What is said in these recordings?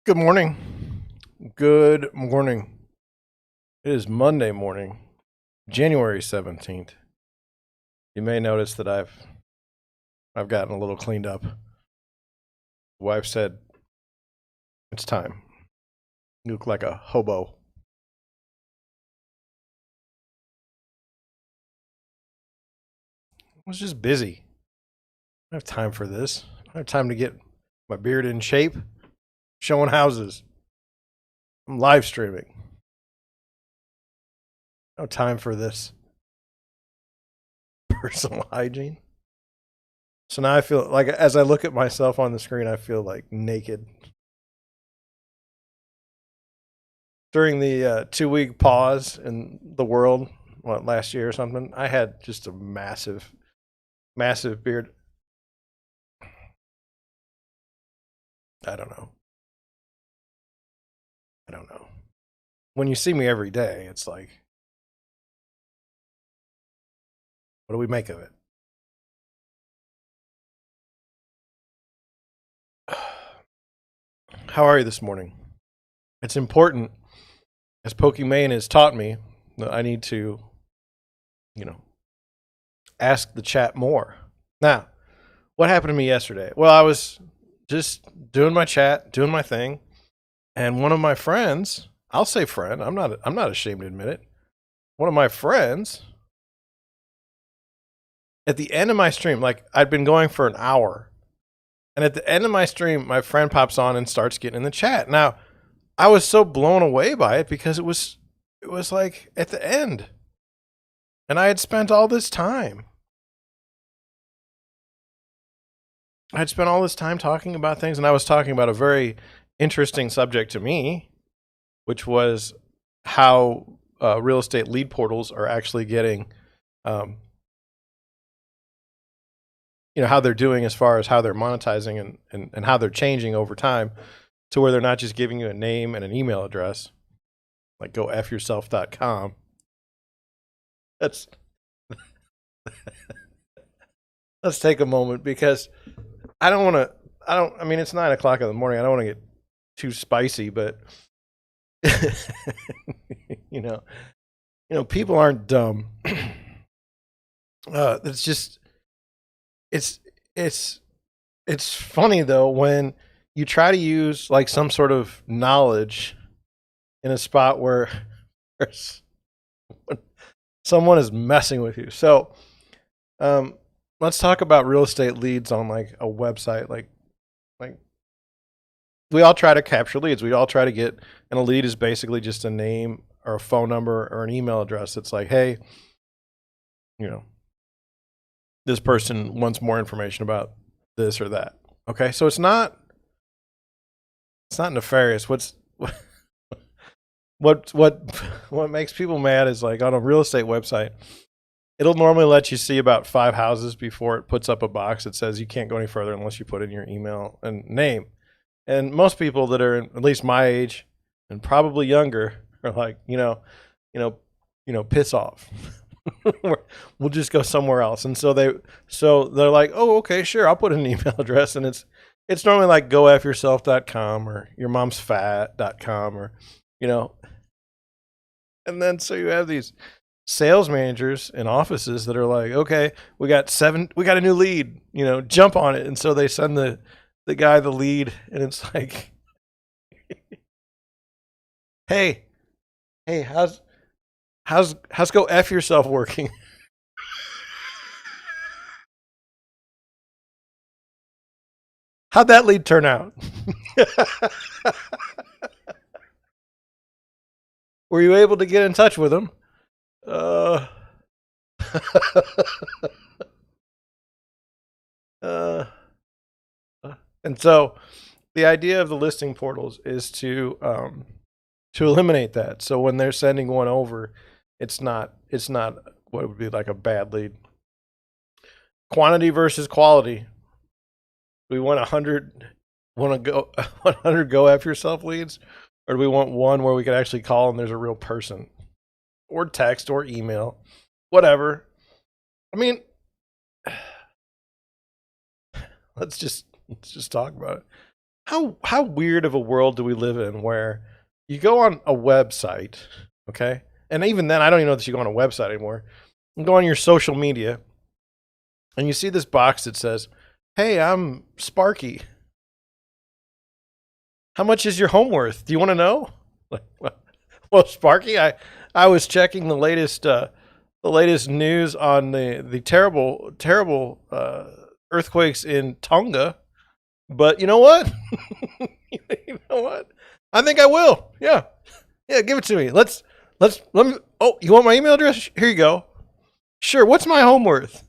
Good morning. Good morning. It is Monday morning, January 17th. You may notice that I've gotten a little cleaned up. Wife said it's time. You look like a hobo. I was just busy. I don't have time for this. I don't have time to get my beard in shape, showing houses. I'm live streaming. No time for this personal hygiene. So now I feel like, as I look at myself on the screen, I feel like naked. During the 2 week pause in the world, last year or something, I had just a massive beard. I don't know. When you see me every day, it's like, what do we make of it? How are you this morning? It's important, as Pokimane has taught me, that I need to, ask the chat more. Now, what happened to me yesterday? Well, I was just doing my chat, doing my thing, and one of my friends, I'll say friend, I'm not ashamed to admit it. One of my friends, at the end of my stream, like I'd been going for an hour, and at the end of my stream, my friend pops on and starts getting in the chat. Now, I was so blown away by it because it was like at the end, and I had spent all this time. I'd spent all this time talking about things, and I was talking about a very interesting subject to me, which was how real estate lead portals are actually getting, how they're doing as far as how they're monetizing and how they're changing over time to where they're not just giving you a name and an email address, like gofyourself.com. Let's take a moment because I mean, it's 9 o'clock in the morning. I don't want to get too spicy, but people aren't dumb. It's just, it's funny though, when you try to use like some sort of knowledge in a spot where someone is messing with you. So, let's talk about real estate leads on like a website. Like we all try to capture leads. We all try to get, and a lead is basically just a name or a phone number or an email address. It's like, hey, this person wants more information about this or that. Okay, so it's not nefarious. What makes people mad is, like, on a real estate website, it'll normally let you see about 5 houses before it puts up a box that says you can't go any further unless you put in your email and name. And most people that are at least my age and probably younger are like, piss off. We'll just go somewhere else. And so they're like, oh, okay, sure, I'll put in an email address, and it's normally like gofyourself.com or yourmomsfat.com or, and then so you have these sales managers in offices that are like, okay, we got a new lead, jump on it. And so they send the guy the lead, and it's like, hey, how's go F yourself working? How'd that lead turn out? Were you able to get in touch with him? And so the idea of the listing portals is to eliminate that. So when they're sending one over, it's not what would be like a bad lead. Quantity versus quality. Do we want 100 go F yourself leads, or do we want one where we can actually call and there's a real person, or text or email, whatever? I mean, let's just talk about it. how weird of a world do we live in where you go on a website, okay? And even then, I don't even know that you go on a website anymore. You go on your social media and you see this box that says, "Hey, I'm Sparky. How much is your home worth? Do you want to know?" Like, well, Sparky, I was checking the latest news on the terrible earthquakes in Tonga. But you know what? You know what? I think I will. Yeah, give it to me. Let me. Oh, you want my email address? Here you go. Sure. What's my home worth?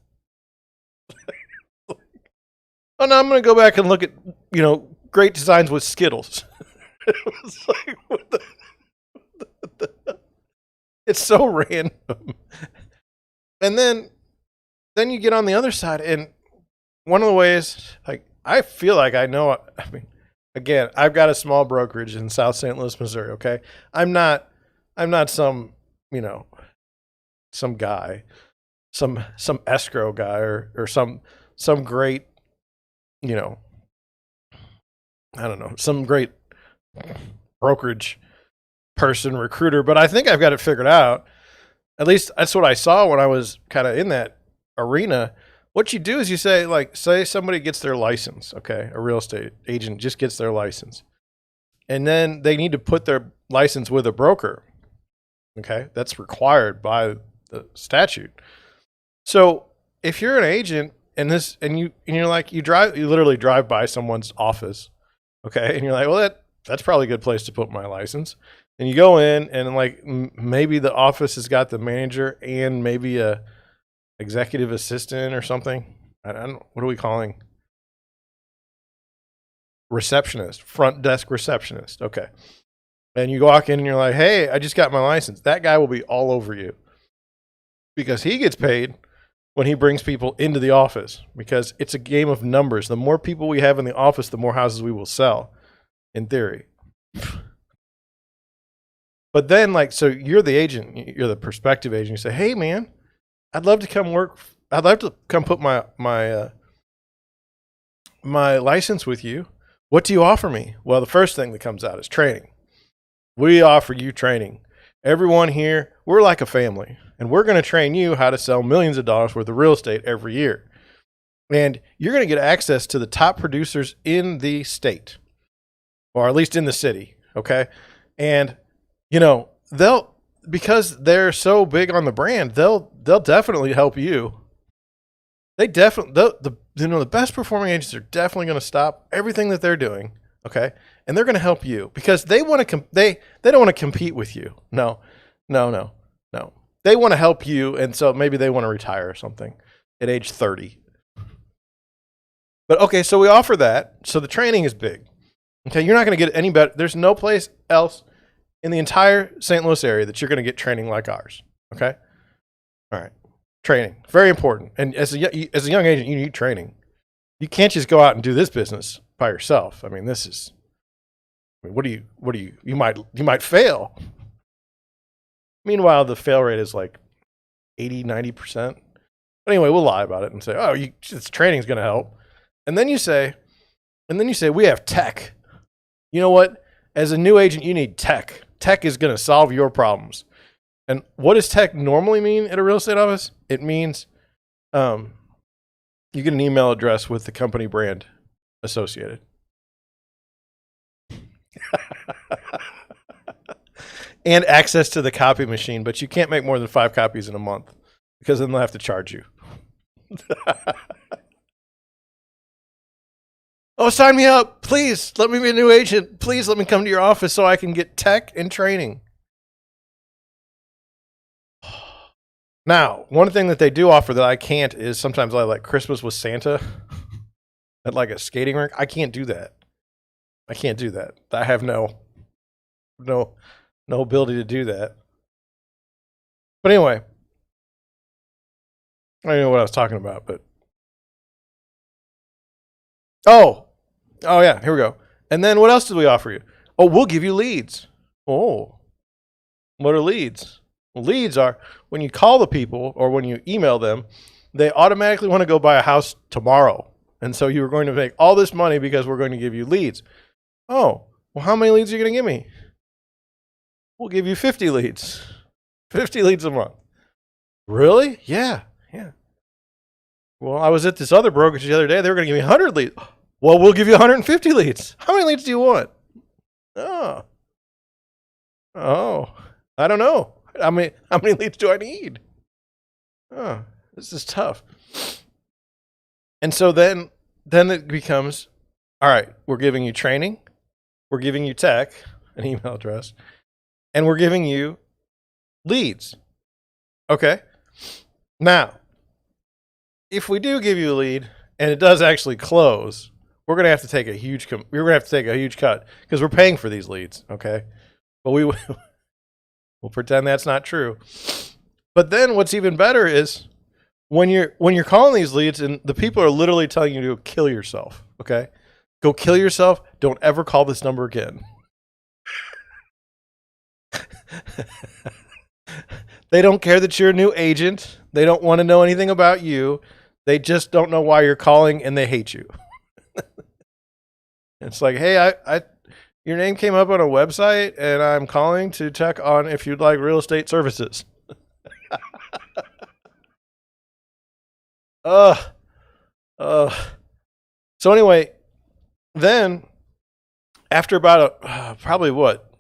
Oh no, I'm gonna go back and look at great designs with Skittles. It was like, it's so random. And then you get on the other side, and one of the ways, like, I feel like I know. I mean, again, I've got a small brokerage in South St. Louis, Missouri. Okay, I'm not some some guy, some escrow guy, or some great, I don't know, some great brokerage person, recruiter. But I think I've got it figured out. At least that's what I saw when I was kind of in that arena. What you do is you say, like, say somebody gets their license, okay? A real estate agent just gets their license. And then they need to put their license with a broker, okay? That's required by the statute. So if you're an agent and you're like, you literally drive by someone's office, okay? And you're like, well, that's probably a good place to put my license. And you go in and, like, maybe the office has got the manager and maybe a executive assistant or something. I don't know. What are we calling? Receptionist, front desk receptionist. Okay. And you walk in and you're like, "Hey, I just got my license." That guy will be all over you because he gets paid when he brings people into the office, because it's a game of numbers. The more people we have in the office, the more houses we will sell, in theory. But then, like, so you're the agent, you're the prospective agent. You say, "Hey, man, I'd love to come work. I'd like to come put my license with you. What do you offer me?" Well, the first thing that comes out is training. We offer you training. Everyone here, we're like a family, and we're going to train you how to sell millions of dollars worth of real estate every year. And you're going to get access to the top producers in the state, or at least in the city. Okay. And, because they're so big on the brand, they'll definitely help you. They definitely, the best performing agents are definitely going to stop everything that they're doing, okay, and they're going to help you because they want to. They don't want to compete with you. No. They want to help you, and so maybe they want to retire or something at age 30. But okay, so we offer that. So the training is big. Okay, you're not going to get any better. There's no place else in the entire St. Louis area that you're going to get training like ours. Okay, all right. Training, very important. And as a young agent, you need training. You can't just go out and do this business by yourself. I mean, what do you might fail. Meanwhile, the fail rate is like 80, 90%. But anyway, we'll lie about it and say, "Oh, this training is going to help." And then you say, "We have tech." You know what? As a new agent, you need tech. Tech is going to solve your problems. And what does tech normally mean at a real estate office? It means you get an email address with the company brand associated. And access to the copy machine, but you can't make more than 5 copies in a month because then they'll have to charge you. "Oh, sign me up. Please let me be a new agent. Please let me come to your office so I can get tech and training." Now, one thing that they do offer that I can't is sometimes I like Christmas with Santa at like a skating rink. I can't do that. I have no ability to do that. But anyway, I don't know what I was talking about, but oh yeah, here we go. And then what else did we offer you? Oh, we'll give you leads. Oh, what are leads? Well, leads are when you call the people or when you email them, they automatically want to go buy a house tomorrow. And so you were going to make all this money because we're going to give you leads. Oh, well, how many leads are you going to give me? We'll give you 50 leads. 50 leads a month. Really? Yeah. Well, I was at this other brokerage the other day. They were going to give me 100 leads. Well, we'll give you 150 leads. How many leads do you want? Oh, I don't know. How many leads do I need? Oh, this is tough. And so then it becomes, all right, we're giving you training, we're giving you tech, an email address, and we're giving you leads. Okay. Now, if we do give you a lead and it does actually close, we're going to have to take a huge cut because we're paying for these leads. Okay. But we'll pretend that's not true. But then what's even better is when you're calling these leads and the people are literally telling you to kill yourself. Okay. Go kill yourself. Don't ever call this number again. They don't care that you're a new agent. They don't want to know anything about you. They just don't know why you're calling and they hate you. It's like, hey, your name came up on a website and I'm calling to check on if you'd like real estate services. So anyway, then after about probably what?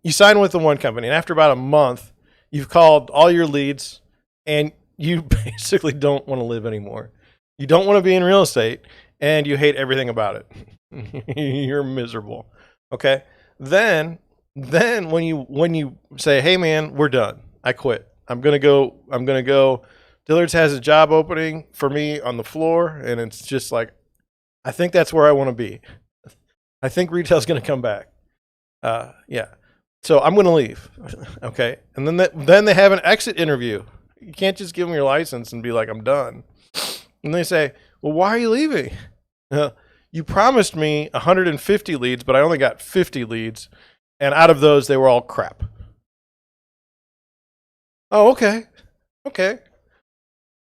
You sign with the one company and after about a month, you've called all your leads and you basically don't want to live anymore. You don't want to be in real estate and you hate everything about it. You're miserable. Okay. Then when you say, hey man, we're done. I quit. I'm going to go. Dillard's has a job opening for me on the floor. And it's just like, I think that's where I want to be. I think retail's going to come back. Yeah. So I'm going to leave. Okay. And then they have an exit interview. You can't just give them your license and be like, I'm done. And they say, well, why are you leaving? You promised me 150 leads, but I only got 50 leads. And out of those, they were all crap. Oh, okay. Okay.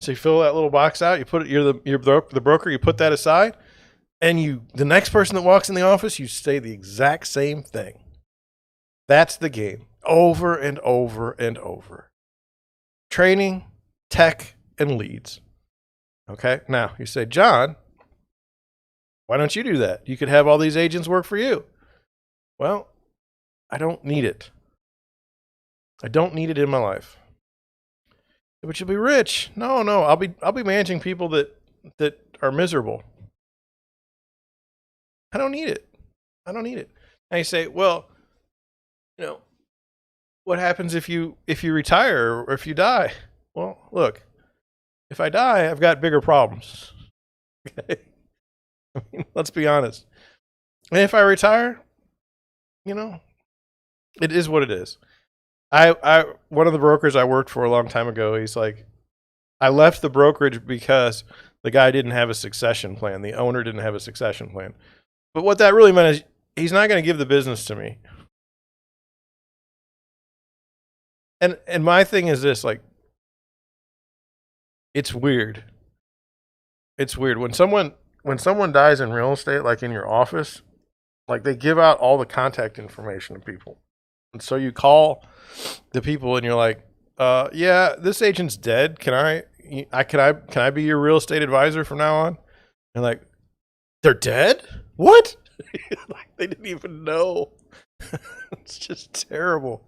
So you fill that little box out, you put it, you're the broker, you put that aside, and the next person that walks in the office, you say the exact same thing. That's the game. Over and over and over. Training, tech, and leads. Okay. Now you say, John, why don't you do that? You could have all these agents work for you. Well, I don't need it. I don't need it in my life. But you'll be rich. No, I'll be managing people that are miserable. I don't need it. And you say, well, what happens if you retire or if you die? Well, look, if I die, I've got bigger problems. Okay. I mean, let's be honest. And if I retire, it is what it is. One of the brokers I worked for a long time ago, he's like, I left the brokerage because the guy didn't have a succession plan. The owner didn't have a succession plan. But what that really meant is he's not going to give the business to me. And my thing is this, like, it's weird. It's weird. When someone dies in real estate, like in your office, like they give out all the contact information to people. And so you call the people and you're like, yeah, this agent's dead. Can I be your real estate advisor from now on? And like, they're dead? What? Like they didn't even know. It's just terrible.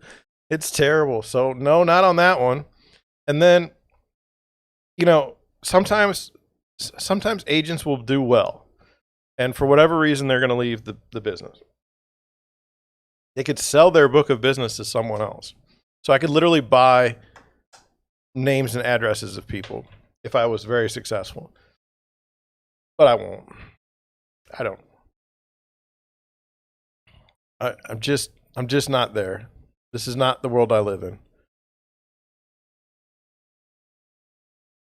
It's terrible. So no, not on that one. And then, sometimes agents will do well. And for whatever reason, they're going to leave the business. They could sell their book of business to someone else. So I could literally buy names and addresses of people if I was very successful. But I won't. I don't. I'm just not there. This is not the world I live in.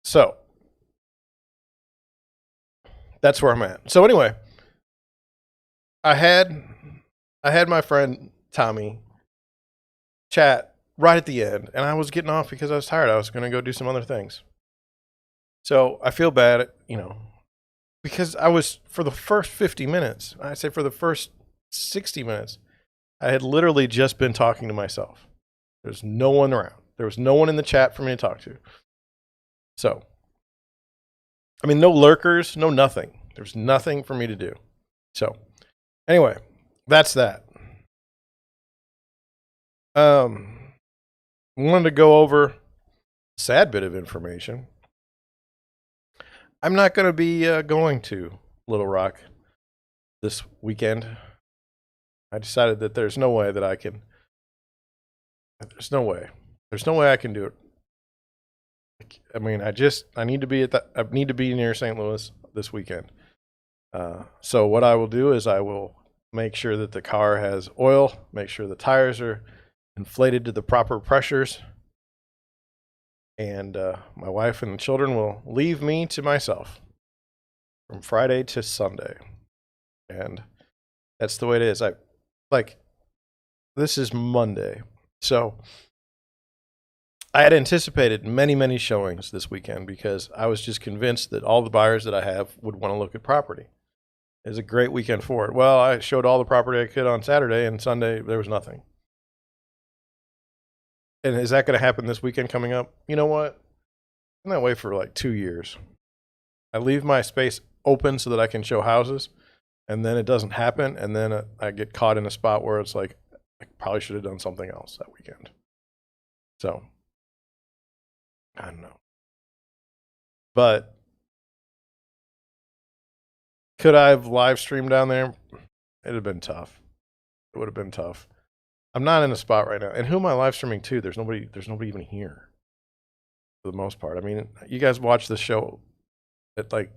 So that's where I'm at. So anyway, I had my friend Tommy chat right at the end, and I was getting off because I was tired. I was going to go do some other things. So I feel bad, because I was, for the first 50 minutes, I say for the first 60 minutes, I had literally just been talking to myself. There's no one around. There was no one in the chat for me to talk to. So, I mean, no lurkers, no nothing. There's nothing for me to do. So, anyway, that's that. Wanted to go over a sad bit of information. I'm not going to be going to Little Rock this weekend. I decided that there's no way that I can. There's no way. There's no way I can do it. I mean, I need to be at that. I need to be near St. Louis this weekend. So what I will do is I will make sure that the car has oil, make sure the tires are inflated to the proper pressures, and my wife and the children will leave me to myself from Friday to Sunday. And that's the way it is. This is Monday. So I had anticipated many, many showings this weekend because I was just convinced that all the buyers that I have would want to look at property. It was a great weekend for it. Well, I showed all the property I could on Saturday, and Sunday there was nothing. And is that going to happen this weekend coming up? You know what? I'm that way for like 2 years. I leave my space open so that I can show houses, and then it doesn't happen, and then I get caught in a spot where it's like, I probably should have done something else that weekend. So, I don't know. But could I have live streamed down there? It'd have been tough. It would have been tough. I'm not in a spot right now. And who am I live streaming to? There's nobody even here for the most part. I mean, you guys watch the show at like,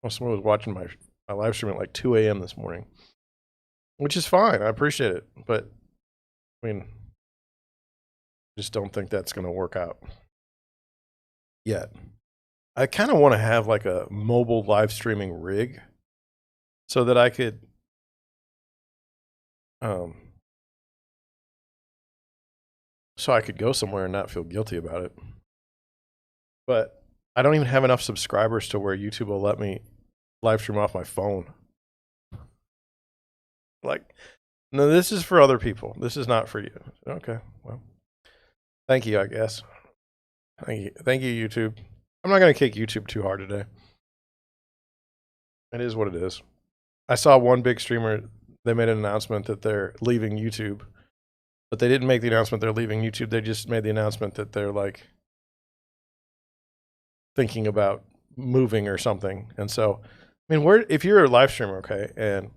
well, someone was watching my live stream at like 2 a.m. this morning, which is fine. I appreciate it. But I mean, just don't think that's going to work out yet. I kind of want to have like a mobile live streaming rig so that I could go somewhere and not feel guilty about it. But I don't even have enough subscribers to where YouTube will let me live stream off my phone. Like, no, this is for other people. This is not for you. Okay, well, thank you, I guess. Thank you, YouTube. I'm not going to kick YouTube too hard today. It is what it is. I saw one big streamer, they made an announcement that they're leaving YouTube, but they didn't make the announcement they're leaving YouTube. They just made the announcement that they're like thinking about moving or something. And so, I mean, if you're a live streamer, okay, and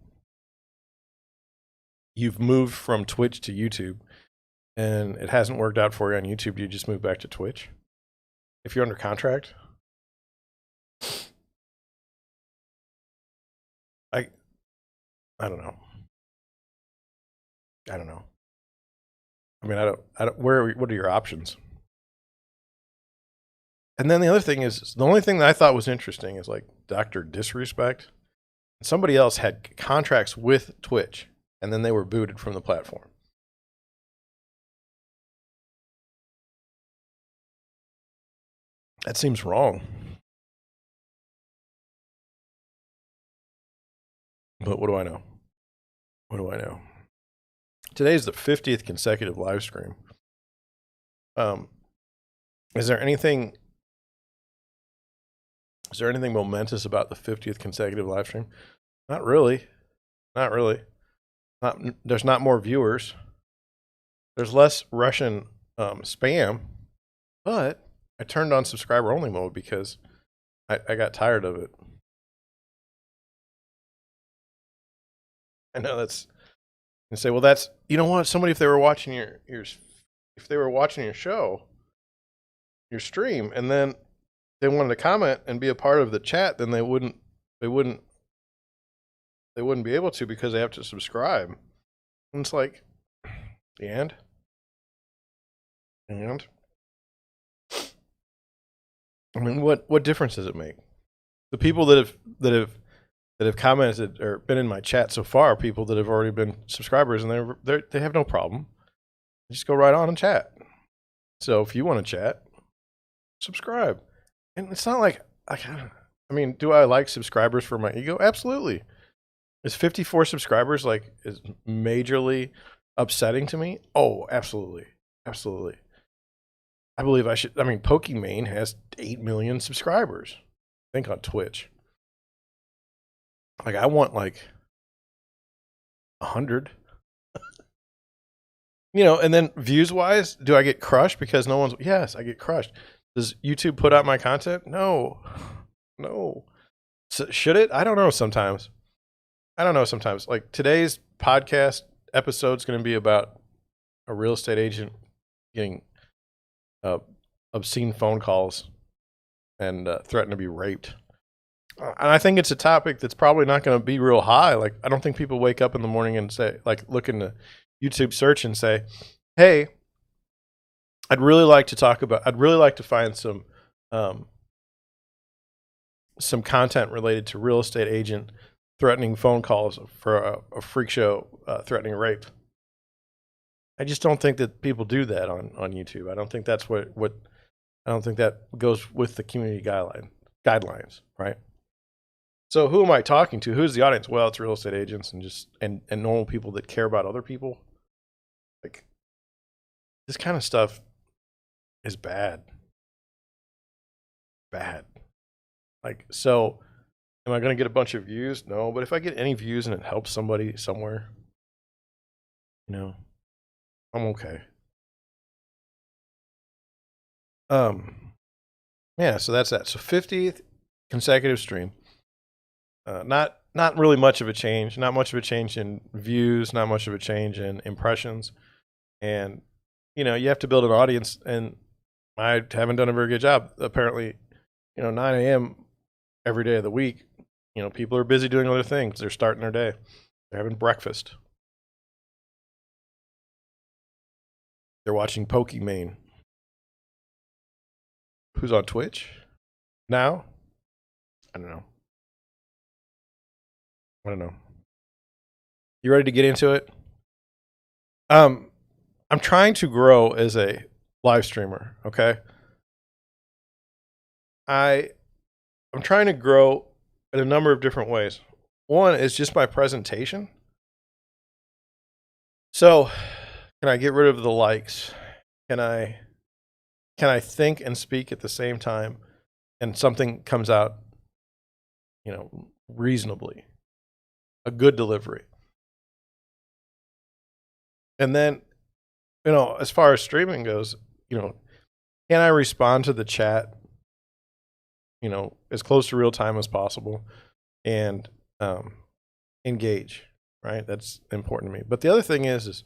you've moved from Twitch to YouTube and it hasn't worked out for you on YouTube, do you just move back to Twitch? If you're under contract? I don't know. I don't know. I mean, I don't, what are your options? And then the other thing is, the only thing that I thought was interesting is like Dr. Disrespect. Somebody else had contracts with Twitch, and then they were booted from the platform. That seems wrong. But what do I know? What do I know? Today is the 50th consecutive live stream. Is there anything momentous about the 50th consecutive live stream? Not really. Not really. There's not more viewers. There's less Russian spam, but I turned on subscriber only mode because I got tired of it. I know that's, and say, well, that's, you know what? Somebody, if they were watching if they were watching your show, your stream, and then they wanted to comment and be a part of the chat, then they wouldn't be able to because they have to subscribe. And it's like, and I mean, what difference does it make? The people that have commented or been in my chat so far are people that have already been subscribers, and they have no problem. Just go right on and chat. So if you want to chat, subscribe. And it's not like I mean, do I like subscribers for my ego? Absolutely. Is 54 subscribers like is majorly upsetting to me? Oh, absolutely. Absolutely. I believe I should. I mean, Pokimane has 8 million subscribers, I think, on Twitch. Like, I want like 100. And then views wise, do I get crushed because no one's? Yes, I get crushed. Does YouTube put out my content? No, no. So, should it? I don't know. Sometimes Like today's podcast episode is going to be about a real estate agent getting obscene phone calls and threatened to be raped. And I think it's a topic that's probably not going to be real high. Like, I don't think people wake up in the morning and say, like, look in the YouTube search and say, hey, I'd really like to find some content related to real estate agent threatening phone calls for a freak show threatening rape. I just don't think that people do that on YouTube. I don't think that's what I don't think that goes with the community guidelines, right? So who am I talking to? Who's the audience? Well, it's real estate agents and normal people that care about other people. Like, this kind of stuff is bad. Bad. Like, so am I going to get a bunch of views? No, but if I get any views and it helps somebody somewhere, I'm okay. Yeah, so that's that. So 50th consecutive stream. Not really much of a change. Not much of a change in views. Not much of a change in impressions. And you have to build an audience, and I haven't done a very good job. Apparently, 9 a.m. every day of the week. People are busy doing other things. They're starting their day. They're having breakfast. They're watching Pokimane. Who's on Twitch now? I don't know. You ready to get into it? I'm trying to grow as a live streamer, okay? I'm trying to grow in a number of different ways. One is just my presentation. So, can I get rid of the likes? Can I think and speak at the same time and something comes out, reasonably? A good delivery. And then, as far as streaming goes, can I respond to the chat, as close to real time as possible and engage, right? That's important to me. But the other thing is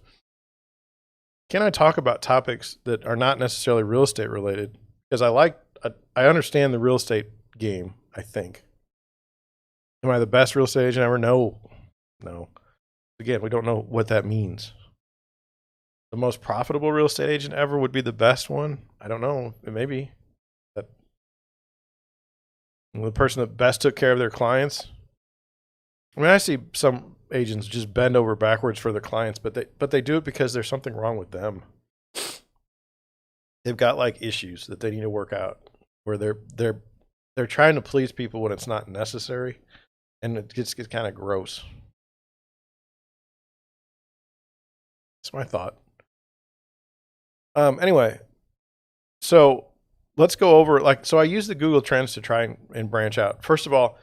can I talk about topics that are not necessarily real estate related? Because I understand the real estate game, I think. Am I the best real estate agent ever? No. Again, we don't know what that means. The most profitable real estate agent ever would be the best one. I don't know. Maybe. But the person that best took care of their clients. I mean, I see some agents just bend over backwards for their clients, but they do it because there's something wrong with them. They've got like issues that they need to work out, where they're trying to please people when it's not necessary, and it gets kind of gross. That's my thought. Anyway, so let's go over so I use the Google Trends to try and branch out. First of all,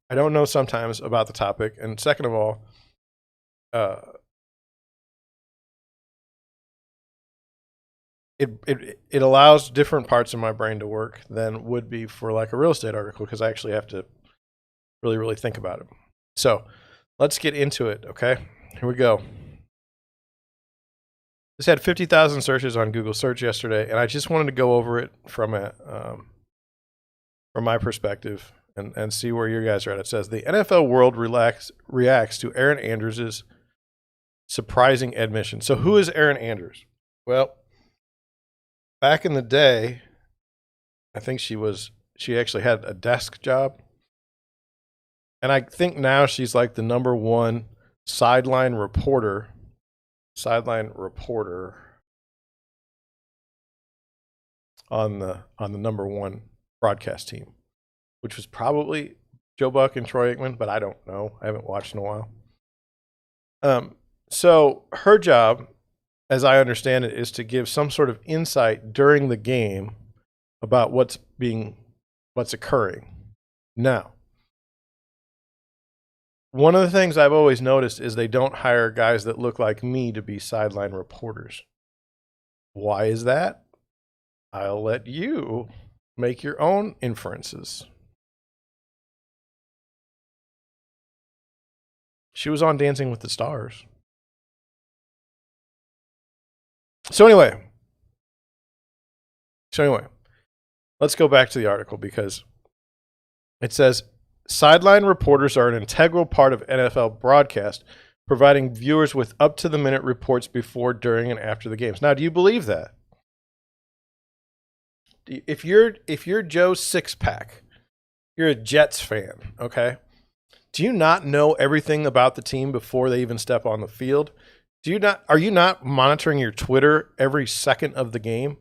I don't know sometimes about the topic, and second of all, it allows different parts of my brain to work than would be for like a real estate article, because I actually have to really, really think about it. So let's get into it. Okay, here we go. This had 50,000 searches on Google search yesterday, and I just wanted to go over it from my perspective and see where you guys are at. It says the NFL world reacts to Erin Anders' surprising admission. So who is Erin Anders? Well, back in the day, I think she actually had a desk job. And I think now she's like the number one sideline reporter on the number one broadcast team. which was probably Joe Buck and Troy Aikman, but I don't know. I haven't watched in a while. So her job, as I understand it, is to give some sort of insight during the game about what's occurring. Now, one of the things I've always noticed is they don't hire guys that look like me to be sideline reporters. Why is that? I'll let you make your own inferences. She was on Dancing with the Stars. So anyway, let's go back to the article because it says sideline reporters are an integral part of NFL broadcast, providing viewers with up-to-the-minute reports before, during, and after the games. Now, do you believe that? If you're Joe Sixpack, you're a Jets fan, okay? Do you not know everything about the team before they even step on the field? Are you not monitoring your Twitter every second of the game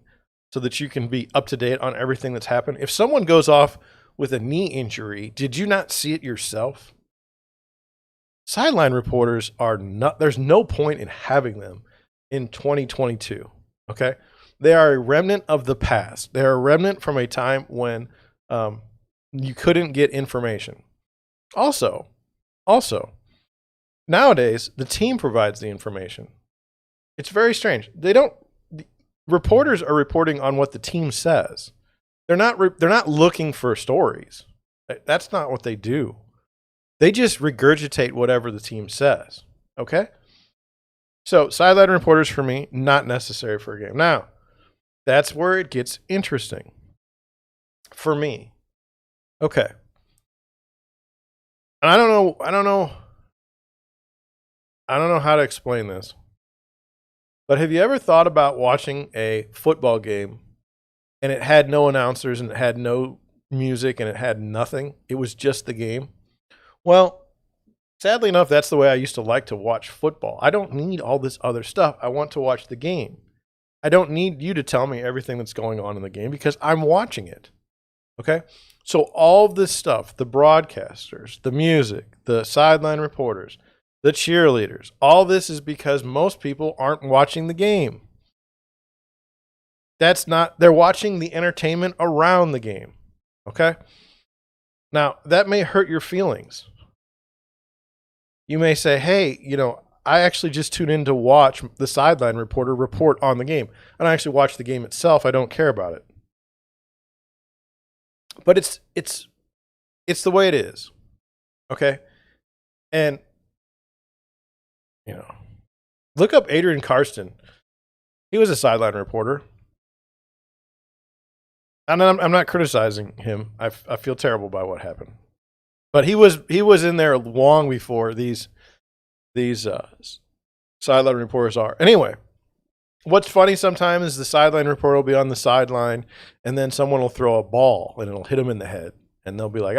so that you can be up to date on everything that's happened? If someone goes off with a knee injury, did you not see it yourself? Sideline reporters are not, there's no point in having them in 2022, okay? They are a remnant of the past. They're a remnant from a time when you couldn't get information. Also, nowadays, the team provides the information. It's very strange. Reporters are reporting on what the team says. They're not looking for stories. That's not what they do. They just regurgitate whatever the team says. Okay? So, sideline reporters for me, not necessary for a game. Now, that's where it gets interesting. For me. Okay. And I don't know how to explain this. But have you ever thought about watching a football game and it had no announcers and it had no music and it had nothing? It was just the game. Well, sadly enough, that's the way I used to like to watch football. I don't need all this other stuff. I want to watch the game. I don't need you to tell me everything that's going on in the game because I'm watching it. Okay? So all of this stuff, the broadcasters, the music, the sideline reporters, the cheerleaders, all this is because most people aren't watching the game. They're watching the entertainment around the game. Okay? Now, that may hurt your feelings. You may say, hey, I actually just tuned in to watch the sideline reporter report on the game. I don't actually watch the game itself. I don't care about it. But it's the way it is. Okay? And look up Adrian Karsten. He was a sideline reporter. And I'm not criticizing him. I feel terrible about what happened. But he was in there long before these sideline reporters are. Anyway, what's funny sometimes is the sideline reporter will be on the sideline and then someone will throw a ball and it'll hit them in the head. And they'll be like,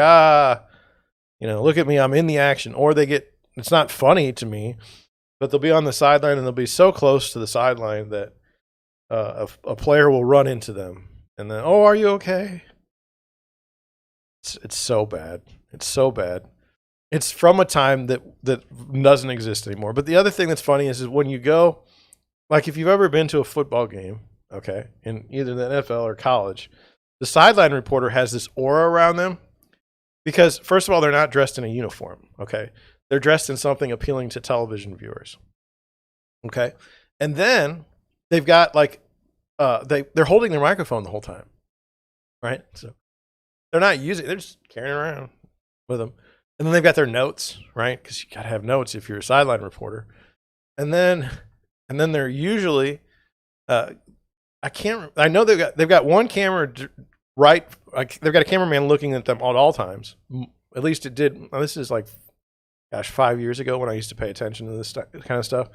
look at me, I'm in the action. Or it's not funny to me, but they'll be on the sideline and they'll be so close to the sideline that a player will run into them. And then, oh, are you okay? It's so bad. It's so bad. It's from a time that doesn't exist anymore. But the other thing that's funny is when you go, like if you've ever been to a football game, okay, in either the NFL or college, the sideline reporter has this aura around them because, first of all, they're not dressed in a uniform, okay? They're dressed in something appealing to television viewers, okay? And then they've got they're holding their microphone the whole time, right? So they're just carrying around with them. And then they've got their notes, right? Because you got to have notes if you're a sideline reporter. And then they're usually, I know they've got one camera right. They've got a cameraman looking at them at all times. At least it did. This is 5 years ago when I used to pay attention to this kind of stuff.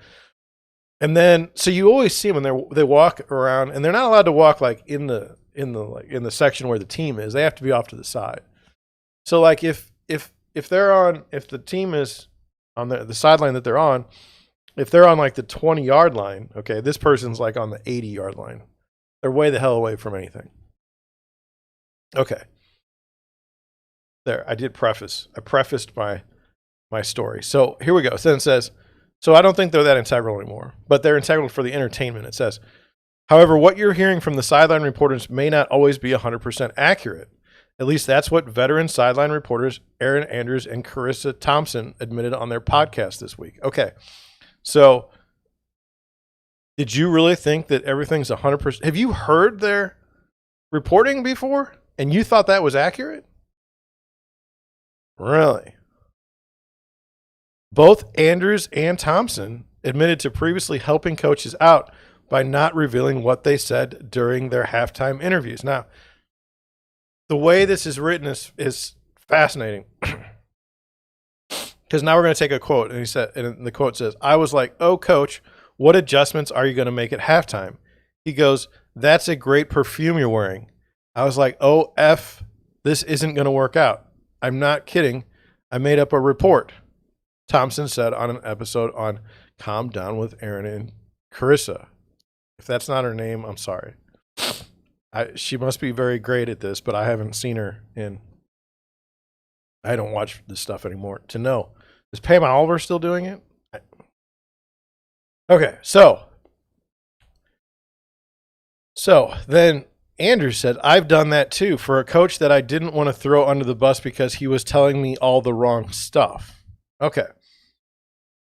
And then, so you always see them when they walk around, and they're not allowed to walk in the section where the team is. They have to be off to the side. So if the team is on the sideline that they're on, if they're on the 20-yard line, okay, this person's on the 80-yard line. They're way the hell away from anything. Okay. There, I did preface. I prefaced my story. So here we go. So then it says, so I don't think they're that integral anymore, but they're integral for the entertainment. It says, however, what you're hearing from the sideline reporters may not always be 100% accurate. At least that's what veteran sideline reporters Erin Anders and Carissa Thompson admitted on their podcast this week. Okay, so did you really think that everything's 100%? Have you heard their reporting before and you thought that was accurate? Really? Both Anders and Thompson admitted to previously helping coaches out by not revealing what they said during their halftime interviews. Now, the way this is written is fascinating. Because now we're going to take a quote, and the quote says, I was like, oh, coach, what adjustments are you going to make at halftime? He goes, that's a great perfume you're wearing. I was like, oh, F, this isn't going to work out. I'm not kidding. I made up a report, Thompson said on an episode on Calm Down with Erin and Carissa. If that's not her name, I'm sorry. She must be very great at this, but I haven't seen her I don't watch this stuff anymore to know. Is Pam Oliver still doing it? Okay, so then Andrews said, I've done that too for a coach that I didn't want to throw under the bus because he was telling me all the wrong stuff. Okay.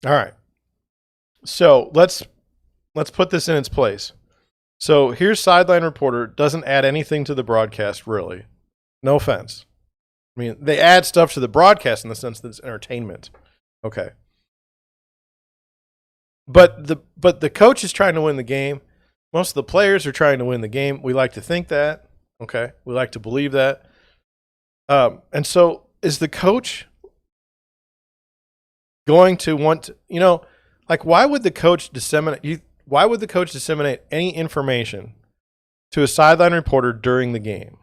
All right. So let's put this in its place. So here's sideline reporter, doesn't add anything to the broadcast, really. No offense. I mean, they add stuff to the broadcast in the sense that it's entertainment. Okay. But the coach is trying to win the game. Most of the players are trying to win the game. We like to think that. Okay. We like to believe that. And so is the coach going to want to, like, why would the coach disseminate any information to a sideline reporter during the game?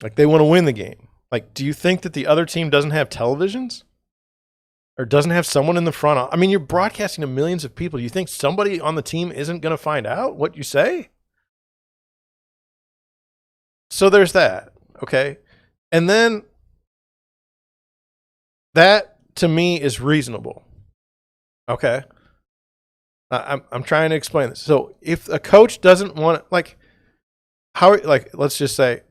Like, they want to win the game. Like, do you think that the other team doesn't have televisions or doesn't have someone in the front? I mean, you're broadcasting to millions of people. Do you think somebody on the team isn't going to find out what you say? So there's that. Okay. And then that to me is reasonable. Okay. I'm trying to explain this. So if a coach doesn't want, let's say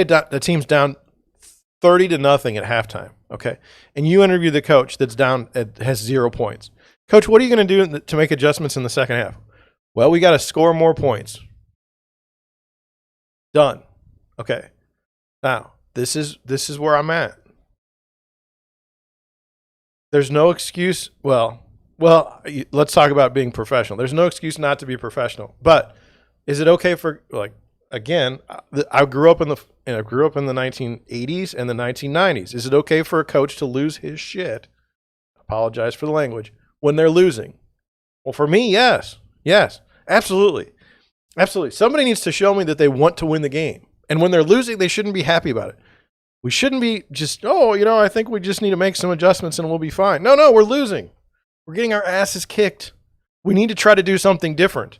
the team's down 30-0 at halftime. Okay. And you interview the coach that's has 0 points. Coach, what are you going to do to make adjustments in the second half? Well, we got to score more points. Done. Okay. Now, this is where I'm at. There's no excuse. Well, let's talk about being professional. There's no excuse not to be professional. But is it okay for, again, I grew up in the 1980s and the 1990s. Is it okay for a coach to lose his shit? Apologize for the language when they're losing. Well, for me, yes, absolutely. Somebody needs to show me that they want to win the game, and when they're losing, they shouldn't be happy about it. We shouldn't be just, I think we just need to make some adjustments and we'll be fine. No, we're losing. We're getting our asses kicked. We need to try to do something different.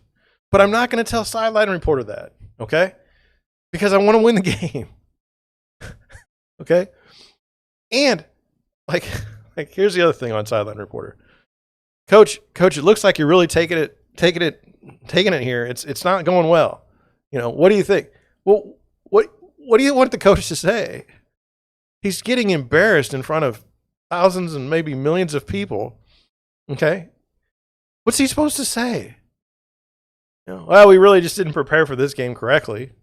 But I'm not going to tell sideline reporter that, okay? Because I want to win the game. Okay? And here's the other thing on sideline reporter. Coach, it looks like you're really taking it here. It's not going well. What do you think? Well, what do you want the coach to say? He's getting embarrassed in front of thousands and maybe millions of people. Okay? What's he supposed to say? Well, we really just didn't prepare for this game correctly.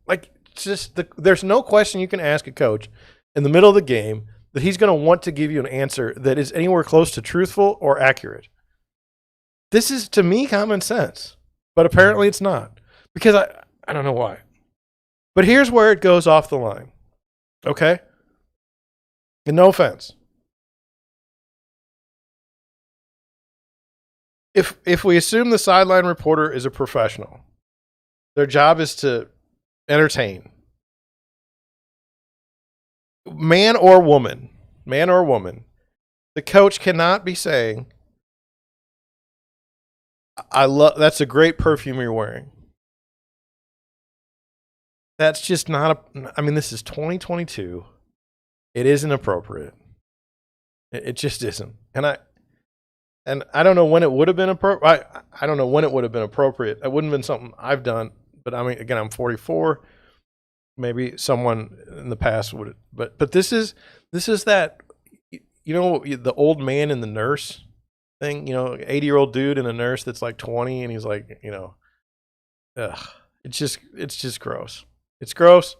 There's no question you can ask a coach in the middle of the game that he's going to want to give you an answer that is anywhere close to truthful or accurate. This is, to me, common sense. But apparently it's not. Because I don't know why. But here's where it goes off the line. Okay? And no offense. If we assume the sideline reporter is a professional, their job is to entertain. Man or woman, the coach cannot be saying, that's a great perfume you're wearing. That's just not I mean, this is 2022. It isn't appropriate. It just isn't. And I don't know when it would have been appropriate. I don't know when it would have been appropriate. It wouldn't have been something I've done. But I mean, again, I'm 44. Maybe someone in the past would. But this is that, the old man and the nurse thing. 80-year-old dude and a nurse that's like 20, and he's like, ugh. It's just gross. It's gross.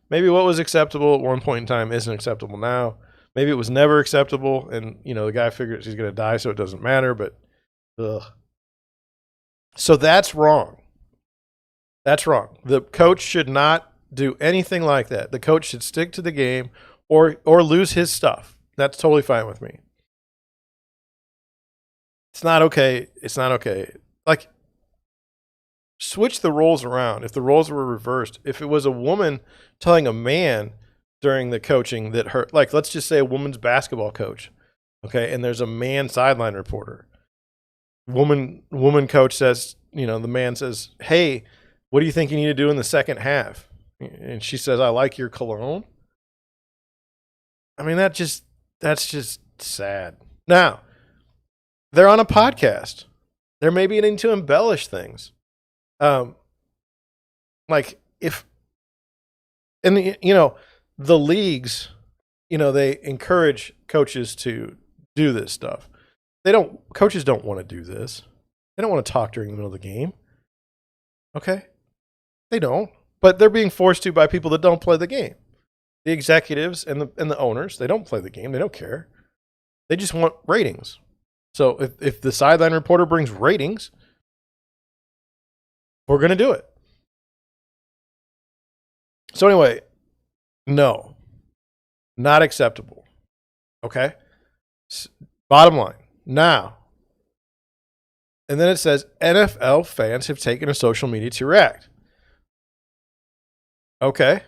Maybe what was acceptable at one point in time isn't acceptable now. Maybe it was never acceptable, and the guy figures he's going to die, so it doesn't matter. But, ugh. So that's wrong. That's wrong. The coach should not do anything like that. The coach should stick to the game, or lose his stuff. That's totally fine with me. It's not okay. It's not okay. Like, switch the roles around. If the roles were reversed, if it was a woman telling a man during the coaching that her, like, let's just say a woman's basketball coach, okay, and there's a man sideline reporter. Woman coach says, the man says, "Hey, what do you think you need to do in the second half?" And she says, "I like your cologne." I mean, that's just sad. Now, they're on a podcast. They're maybe needing to embellish things. Like if, and the leagues, they encourage coaches to do this stuff. Coaches don't want to do this. They don't want to talk during the middle of the game. Okay. They don't, but they're being forced to by people that don't play the game. The executives and the owners, they don't play the game. They don't care. They just want ratings. So if the sideline reporter brings ratings, we're going to do it. So anyway, no, not acceptable. Okay. Bottom line. Now, and then it says NFL fans have taken to social media to react. Okay.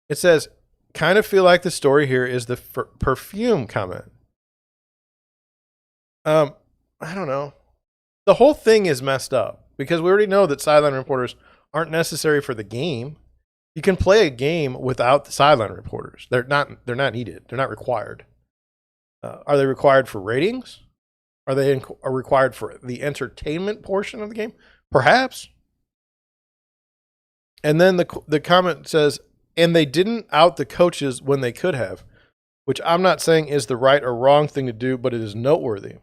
It says, kind of feel like the story here is the perfume comment. I don't know. The whole thing is messed up because we already know that sideline reporters aren't necessary for the game. You can play a game without the sideline reporters. They're not needed. They're not required. Are they required for ratings? Are they required for the entertainment portion of the game? Perhaps. And then the comment says, and they didn't out the coaches when they could have, which I'm not saying is the right or wrong thing to do, but it is noteworthy.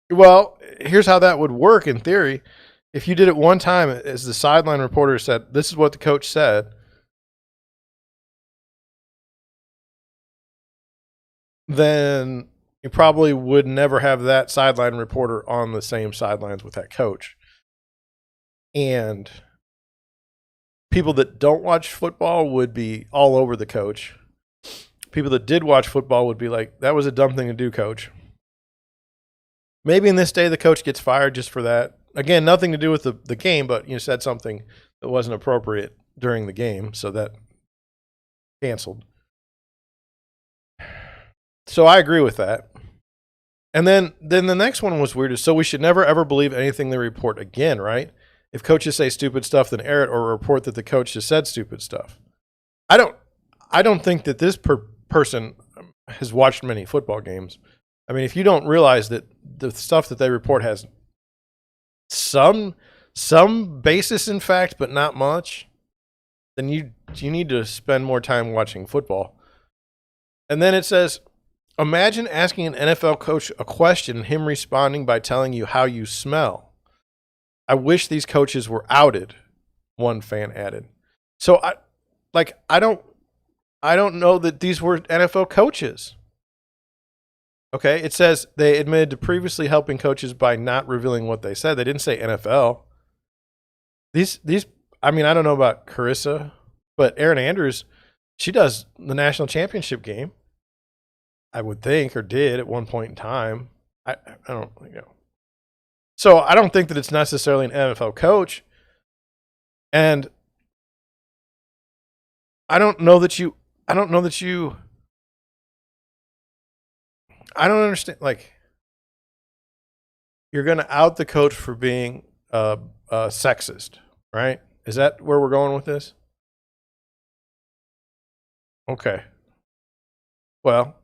Well, here's how that would work in theory. If you did it one time, as the sideline reporter said, this is what the coach said, then you probably would never have that sideline reporter on the same sidelines with that coach. And people that don't watch football would be all over the coach. People that did watch football would be like, that was a dumb thing to do, coach. Maybe in this day, the coach gets fired just for that. Again, nothing to do with the game, but you said something that wasn't appropriate during the game, so that canceled. So I agree with that. And then the next one was weird. So we should never, ever believe anything they report again, right? If coaches say stupid stuff, then air it or report that the coach has said stupid stuff. I don't think that this person has watched many football games. I mean, if you don't realize that the stuff that they report has some basis in fact, but not much, then you need to spend more time watching football. And then it says, imagine asking an NFL coach a question and him responding by telling you how you smell. I wish these coaches were outed, one fan added. So I don't know that these were NFL coaches. Okay, it says they admitted to previously helping coaches by not revealing what they said. They didn't say NFL. These I mean, I don't know about Carissa, but Erin Anders, she does the national championship game, I would think, or did at one point in time. I don't know. So I don't think that it's necessarily an NFL coach. And I don't understand. Like, you're going to out the coach for being sexist, right? Is that where we're going with this? Okay. Well,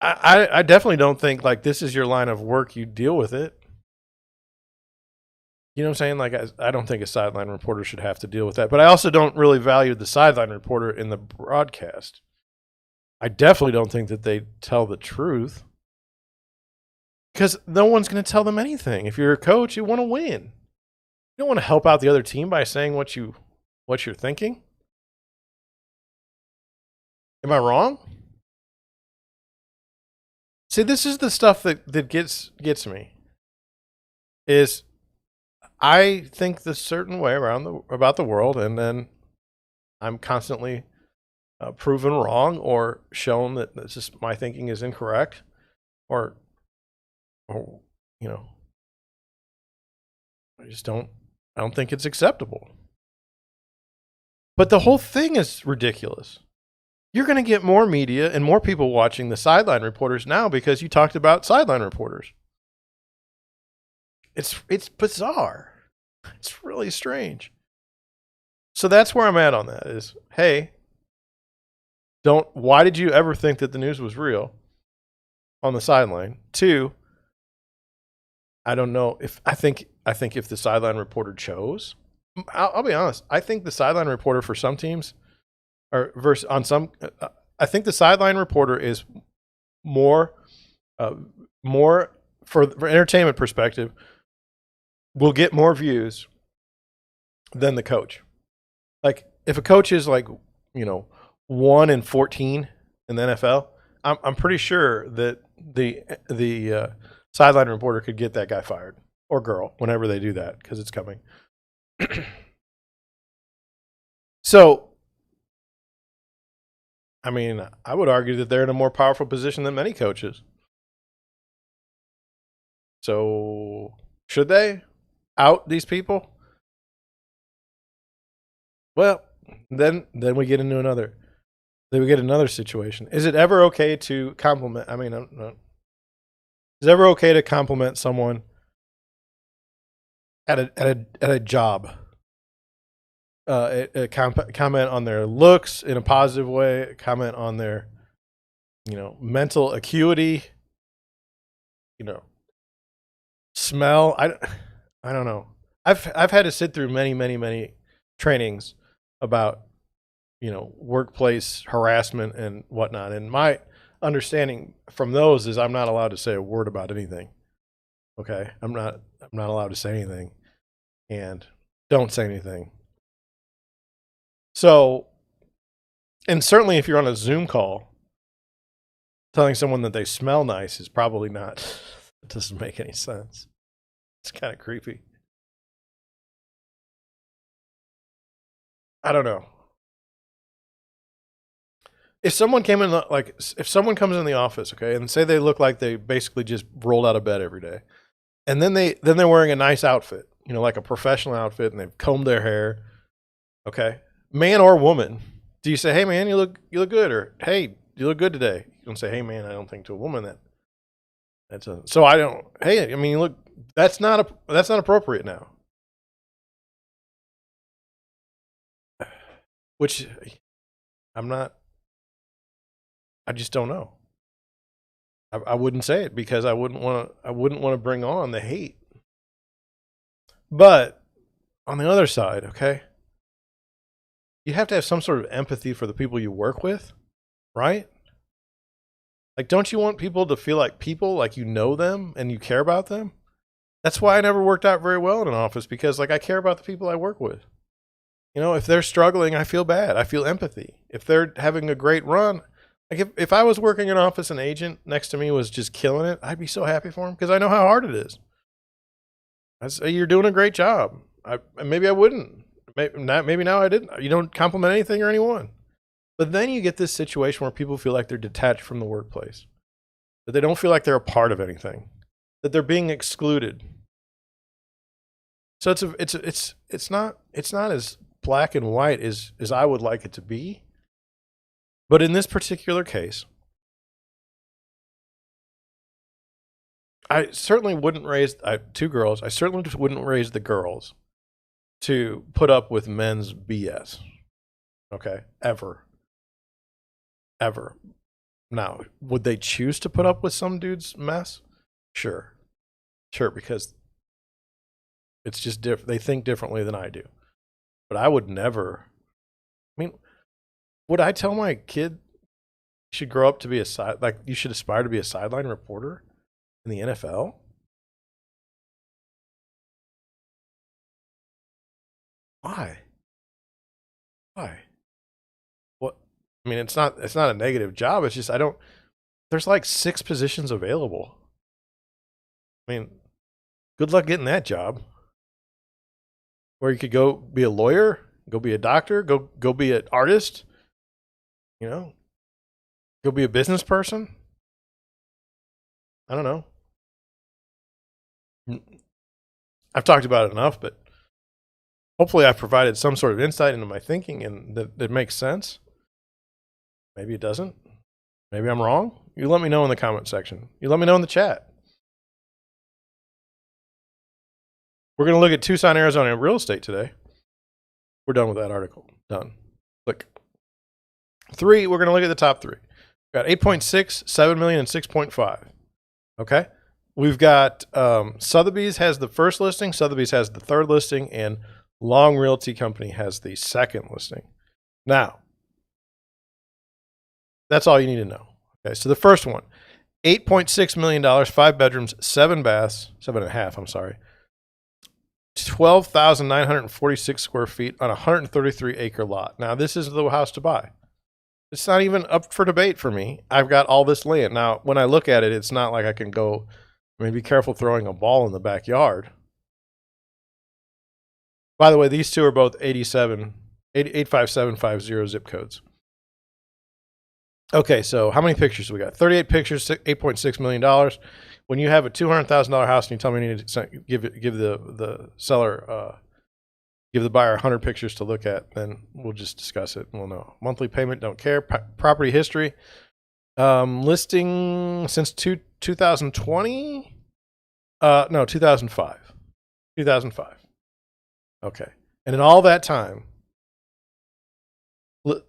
I definitely don't think like this is your line of work. You deal with it. You know what I'm saying? Like, I don't think a sideline reporter should have to deal with that. But I also don't really value the sideline reporter in the broadcast. I definitely don't think that they tell the truth. Because no one's going to tell them anything. If you're a coach, you want to win. You don't want to help out the other team by saying what you're thinking. Am I wrong? See, this is the stuff that gets me. Is I think this certain way about the world, and then I'm constantly proven wrong or shown that this is, my thinking is incorrect, or you know, I don't think it's acceptable. But the whole thing is ridiculous. You're going to get more media and more people watching the sideline reporters now because you talked about sideline reporters. It's bizarre. It's really strange. So that's where I'm at on that is, hey, why did you ever think that the news was real on the sideline? 2, I don't know I think if the sideline reporter chose, I'll be honest, I think the sideline reporter for some teams I think the sideline reporter is more for entertainment perspective, will get more views than the coach. Like if a coach is like, 1 in 14 in the NFL, I'm pretty sure that the sideline reporter could get that guy fired or girl whenever they do that because it's coming. So, I mean, I would argue that they're in a more powerful position than many coaches. So, should they out these people? Well, then we get into another situation. Is it ever okay to compliment? I mean, is it ever okay to compliment someone at a job? Comment on their looks in a positive way. Comment on their, mental acuity. Smell. I don't know. I've had to sit through many trainings about workplace harassment and whatnot, and my understanding from those is I'm not allowed to say a word about anything. Okay, I'm not allowed to say anything, and don't say anything. So, and certainly if you're on a Zoom call, telling someone that they smell nice is probably not. It doesn't make any sense. It's kind of creepy. I don't know. If someone came in, if someone comes in the office, okay, and say they look like they basically just rolled out of bed every day, and then they're wearing a nice outfit, like a professional outfit, and they've combed their hair, okay, man or woman, do you say, hey man, you look good, or hey, you look good today? You don't say, hey man, I don't think to a woman so I don't. Hey, I mean, look, that's not appropriate now. Which I'm not. I just don't know. I wouldn't say it because I wouldn't want to bring on the hate. But on the other side, okay, you have to have some sort of empathy for the people you work with, right? Like, don't you want people to feel like people, like you know them and you care about them? That's why I never worked out very well in an office because, like, I care about the people I work with. If they're struggling, I feel bad. I feel empathy. If they're having a great run, like if I was working in an office, an agent next to me was just killing it, I'd be so happy for him because I know how hard it is. I'd say, you're doing a great job. Maybe I wouldn't. Maybe now I didn't. You don't compliment anything or anyone. But then you get this situation where people feel like they're detached from the workplace, that they don't feel like they're a part of anything, that they're being excluded. So it's not as black and white as I would like it to be. But in this particular case, I certainly wouldn't raise two girls. I certainly wouldn't raise the girls to put up with men's BS. Okay, ever. Now, would they choose to put up with some dude's mess? Sure, because it's just different. They think differently than I do. But I would never. I mean, would I tell my kid you should grow up to be you should aspire to be a sideline reporter in the NFL? Why? What? I mean, it's not a negative job. It's just I don't. There's like 6 positions available. I mean, good luck getting that job. Or you could go be a lawyer, go be a doctor, go be an artist, you know, go be a business person. I don't know. I've talked about it enough, but hopefully I've provided some sort of insight into my thinking and that makes sense. Maybe it doesn't. Maybe I'm wrong. You let me know in the comment section. You let me know in the chat. We're going to look at Tucson, Arizona real estate today. We're done with that article. Done. Click. 3, we're going to look at the top 3. We've got 8.6, 7 million, and 6.5. Okay. We've got Sotheby's has the first listing, Sotheby's has the third listing, and Long Realty Company has the second listing. Now, that's all you need to know. Okay, so the first one, $8.6 million, 5 bedrooms, 7 baths, 7.5, I'm sorry, 12,946 square feet on a 133 acre lot. Now, this is the house to buy. It's not even up for debate for me. I've got all this land. Now, when I look at it, it's not like I can go, I mean, be careful throwing a ball in the backyard. By the way, these two are both 85750 zip codes. Okay, so how many pictures do we got? 38 pictures, $8.6 million. When you have a $200,000 house and you tell me you need to give the seller, give the buyer 100 pictures to look at, then we'll just discuss it and we'll know. Monthly payment, don't care. Property history, listing since 2020? No, 2005. 2005. Okay. And in all that time,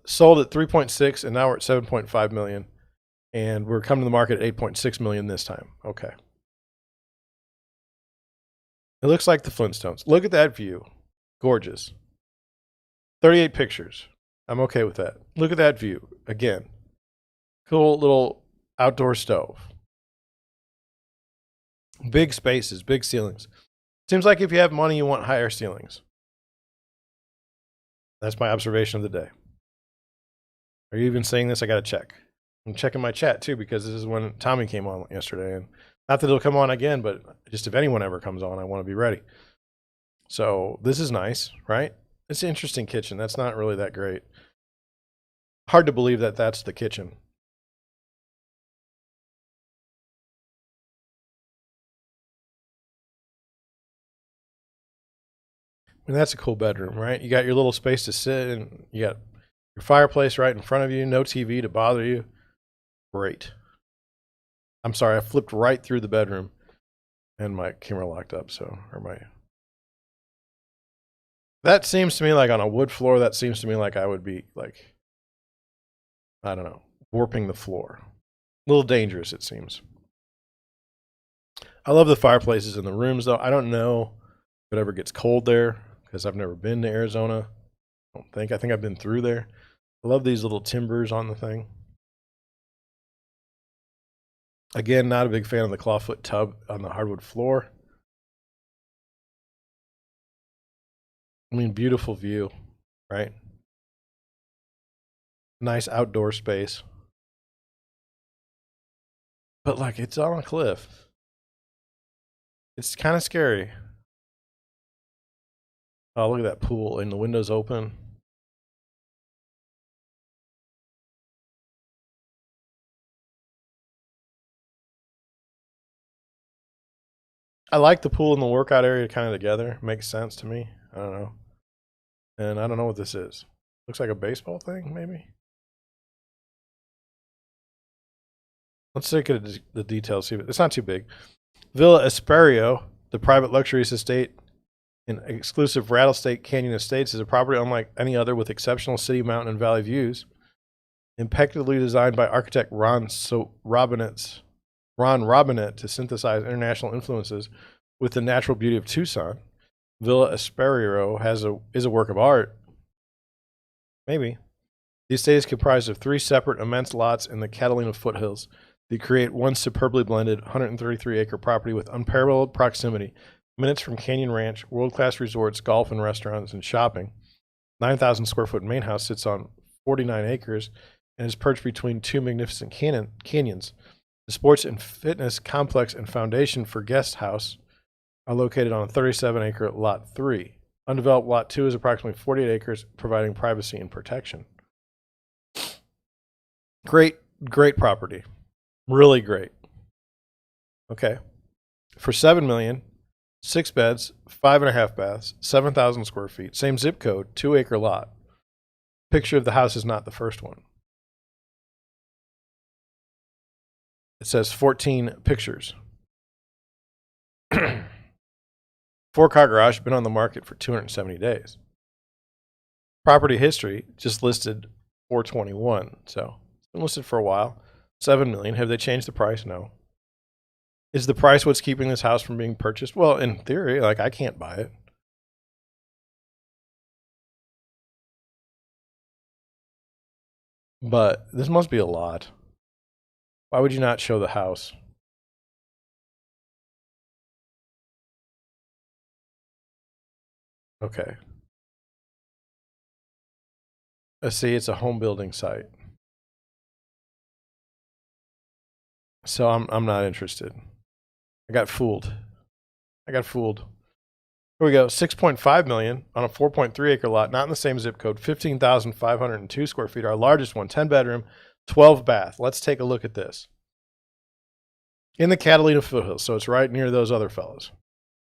sold at 3.6 and now we're at 7.5 million. And we're coming to the market at 8.6 million this time. Okay. It looks like the Flintstones. Look at that view. Gorgeous. 38 pictures. I'm okay with that. Look at that view. Again. Cool little outdoor stove. Big spaces, big ceilings. Seems like if you have money, you want higher ceilings. That's my observation of the day. Are you even saying this? I got to check. I'm checking my chat too, because this is when Tommy came on yesterday. And not that he'll come on again, but just if anyone ever comes on, I want to be ready. So this is nice, right? It's an interesting kitchen. That's not really that great. Hard to believe that that's the kitchen. I mean, that's a cool bedroom, right? You got your little space to sit and you got your fireplace right in front of you, no TV to bother you. Great. I'm sorry, I flipped right through the bedroom and my camera locked up, that seems to me like on a wood floor, that seems to me like I would be like, I don't know, warping the floor. A little dangerous, it seems. I love the fireplaces in the rooms, though. I don't know if it ever gets cold there because I've never been to Arizona. I think I've been through there. I love these little timbers on the thing. Again, not a big fan of the clawfoot tub on the hardwood floor. I mean, beautiful view, right? Nice outdoor space. But like, it's on a cliff. It's kind of scary. Oh, look at that pool and the windows open. I like the pool and the workout area kind of together. Makes sense to me. I don't know. And I don't know what this is. Looks like a baseball thing, maybe. Let's look at the details. See, it's not too big. Villa Esperio, the private luxury estate in exclusive Rattlesnake Canyon Estates, is a property unlike any other with exceptional city, mountain, and valley views. Impeccably designed by architect Ron Robinette to synthesize international influences with the natural beauty of Tucson. Villa Esperio is a work of art. Maybe. The estate is comprised of 3 separate immense lots in the Catalina foothills. They create one superbly blended 133-acre property with unparalleled proximity, minutes from Canyon Ranch, world-class resorts, golf and restaurants, and shopping. 9,000 square foot main house sits on 49 acres and is perched between 2 magnificent canyons. The sports and fitness complex and foundation for guest house are located on a 37-acre Lot 3. Undeveloped Lot 2 is approximately 48 acres, providing privacy and protection. Great property. Really great. Okay. For $7 million, 6 beds, 5.5 baths, 7,000 square feet, same zip code, 2-acre lot. Picture of the house is not the first one. It says 14 pictures. 4-car garage, been on the market for 270 days. Property history just listed 421, so it's been listed for a while. $7 million. Have they changed the price? No. Is the price what's keeping this house from being purchased? Well, in theory, like, I can't buy it. But this must be a lot. Why would you not show the house? Okay. Let's see, it's a home building site. So I'm not interested. I got fooled. Here we go. 6.5 million on a 4.3 acre lot, not in the same zip code. 15,502 square feet. Our largest one, 10 bedroom, 12 bath. Let's take a look at this. In the Catalina foothills, so it's right near those other fellows.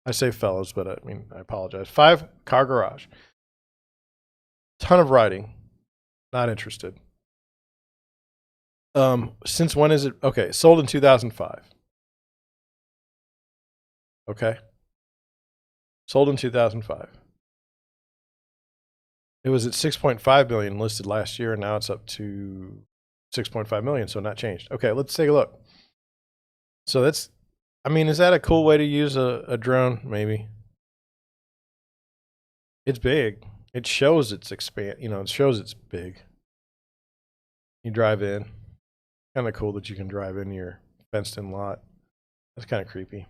I say fellows, but I mean, I apologize. 5-car garage. Ton of writing. Not interested. Since when is it? Okay, sold in 2005. Okay. Sold in 2005. It was at 6.5 million listed last year, and now it's up to 6.5 million, so not changed. Okay, let's take a look. So that's, I mean, is that a cool way to use a drone? Maybe. It's big. It shows it's it shows it's big. You drive in. Kind of cool that you can drive in your fenced in lot. That's kind of creepy.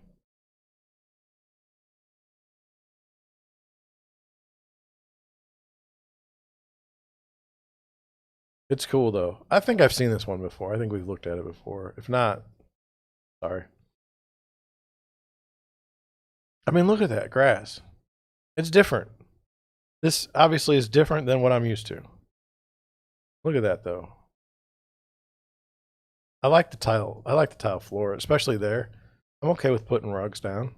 It's cool though. I think I've seen this one before. I think we've looked at it before. If not, sorry. I mean, look at that grass. It's different. This obviously is different than what I'm used to. Look at that though. I like the tile. I like the tile floor, especially there. I'm okay with putting rugs down.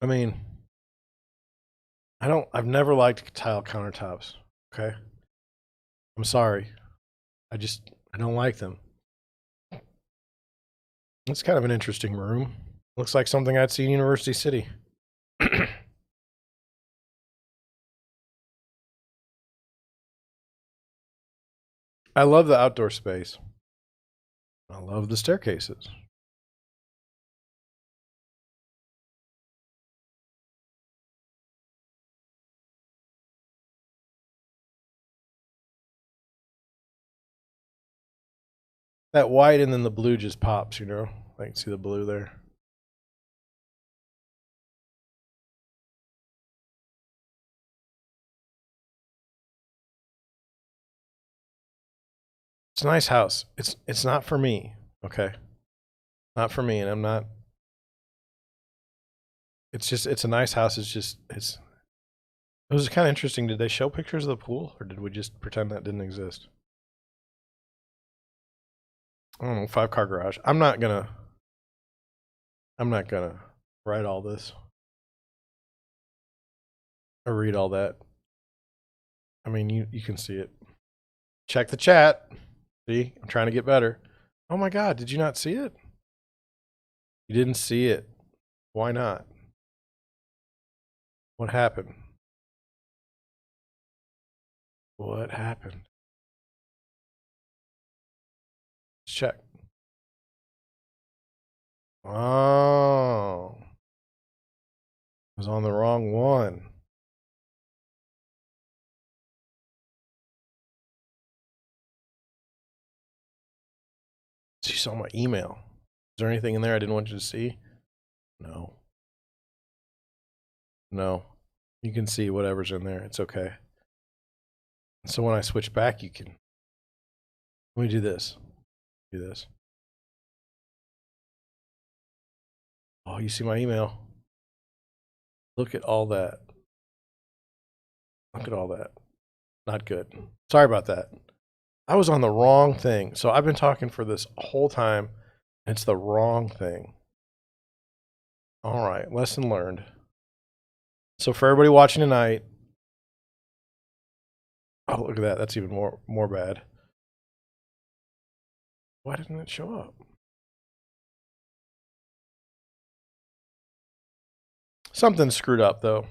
I mean, I've never liked tile countertops. Okay. I'm sorry. I don't like them. It's kind of an interesting room. Looks like something I'd see in University City. I love the outdoor space. I love the staircases. That white and then the blue just pops, you know? I can see the blue there. It's a nice house. It's not for me, okay? Not for me, and I'm not. It's a nice house. It was kind of interesting. Did they show pictures of the pool, or did we just pretend that didn't exist? I don't know. 5-car garage. I'm not gonna write all this or read all that. I mean, you can see it. Check the chat. See, I'm trying to get better. Oh my God, did you not see it? You didn't see it. Why not? What happened? What happened? Let's check. Oh, I was on the wrong one. So you saw my email. Is there anything in there I didn't want you to see? No. No. You can see whatever's in there. It's okay. So when I switch back, you can. Let me do this. Do this. Oh, you see my email? Look at all that. Look at all that. Not good. Sorry about that. I was on the wrong thing. So I've been talking for this whole time. And it's the wrong thing. All right. Lesson learned. So for everybody watching tonight. Oh, look at that. That's even more bad. Why didn't it show up? Something screwed up, though.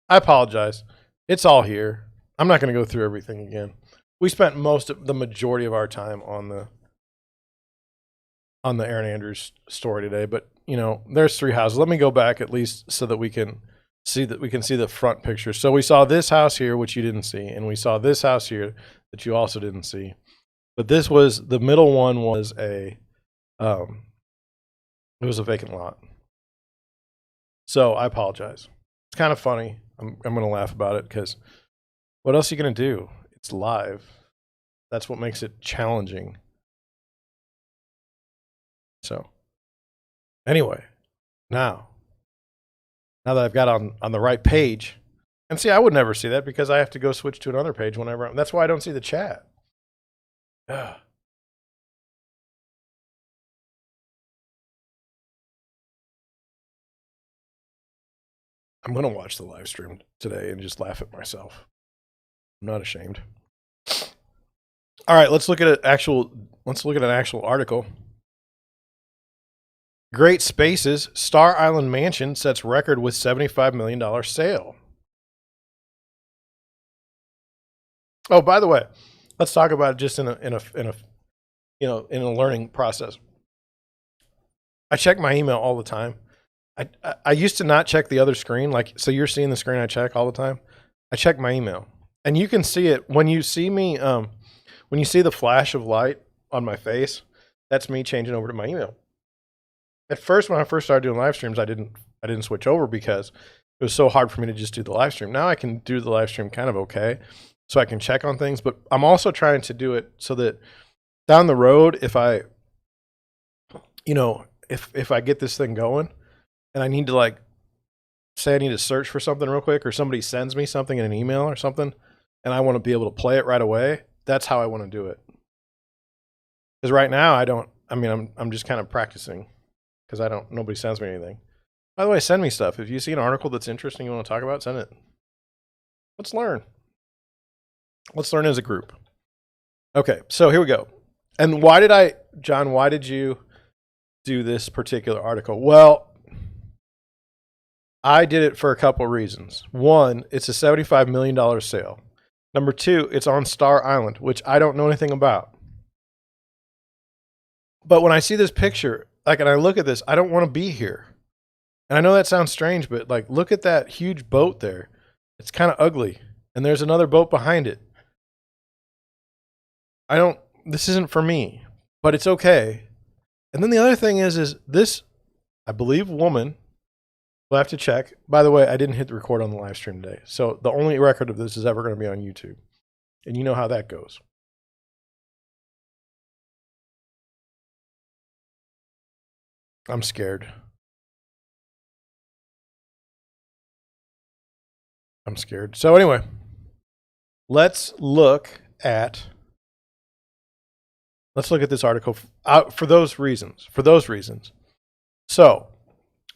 I apologize. It's all here. I'm not going to go through everything again. We spent the majority of our time on the Erin Anders story today, but you know, there's 3 houses. Let me go back at least so that we can see the front picture. So we saw this house here, which you didn't see, and we saw this house here that you also didn't see. But this was the middle one was it was a vacant lot. So I apologize. It's kind of funny. I'm going to laugh about it because what else are you going to do? It's live. That's what makes it challenging. So anyway, now that I've got on the right page, and see, I would never see that because I have to go switch to another page whenever. That's why I don't see the chat. Ugh. I'm going to watch the live stream today and just laugh at myself. I'm not ashamed. All right, let's look at an actual article. Great Spaces, Star Island Mansion sets record with $75 million sale. Oh, by the way, let's talk about it just in a learning process. I check my email all the time. I used to not check the other screen. So you're seeing the screen I check all the time. I check my email, and you can see it when you see me. When you see the flash of light on my face, that's me changing over to my email. At first, when I first started doing live streams, I didn't switch over because it was so hard for me to just do the live stream. Now I can do the live stream kind of okay, so I can check on things. But I'm also trying to do it so that down the road, if I get this thing going, and I need to say I need to search for something real quick, or somebody sends me something in an email or something, and I want to be able to play it right away. That's how I want to do it. Because right now I'm just kind of practicing because nobody sends me anything. By the way, send me stuff. If you see an article that's interesting you want to talk about, send it. Let's learn. Let's learn as a group. Okay, so here we go. And John, why did you do this particular article? Well, I did it for a couple of reasons. One, it's a $75 million sale. Number 2, it's on Star Island, which I don't know anything about. But when I see this picture, and I look at this, I don't want to be here. And I know that sounds strange, but look at that huge boat there. It's kind of ugly. And there's another boat behind it. This isn't for me, but it's okay. And then the other thing is this, I believe, woman, we'll have to check. By the way, I didn't hit the record on the live stream today. So the only record of this is ever going to be on YouTube. And you know how that goes. I'm scared. So anyway, let's look at this article for those reasons. So,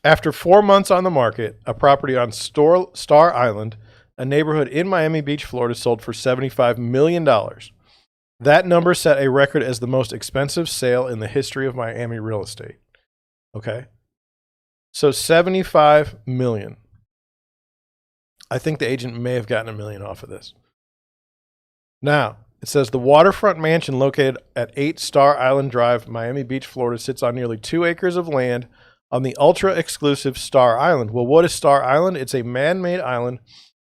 after 4 months on the market, a property on Star Island, a neighborhood in Miami Beach, Florida, sold for $75 million. That number set a record as the most expensive sale in the history of Miami real estate. Okay. So 75 million. I think the agent may have gotten $1 million off of this. Now, it says the waterfront mansion located at 8 Star Island Drive, Miami Beach, Florida, sits on nearly 2 acres of land on the ultra-exclusive Star Island. Well, what is Star Island? It's a man-made island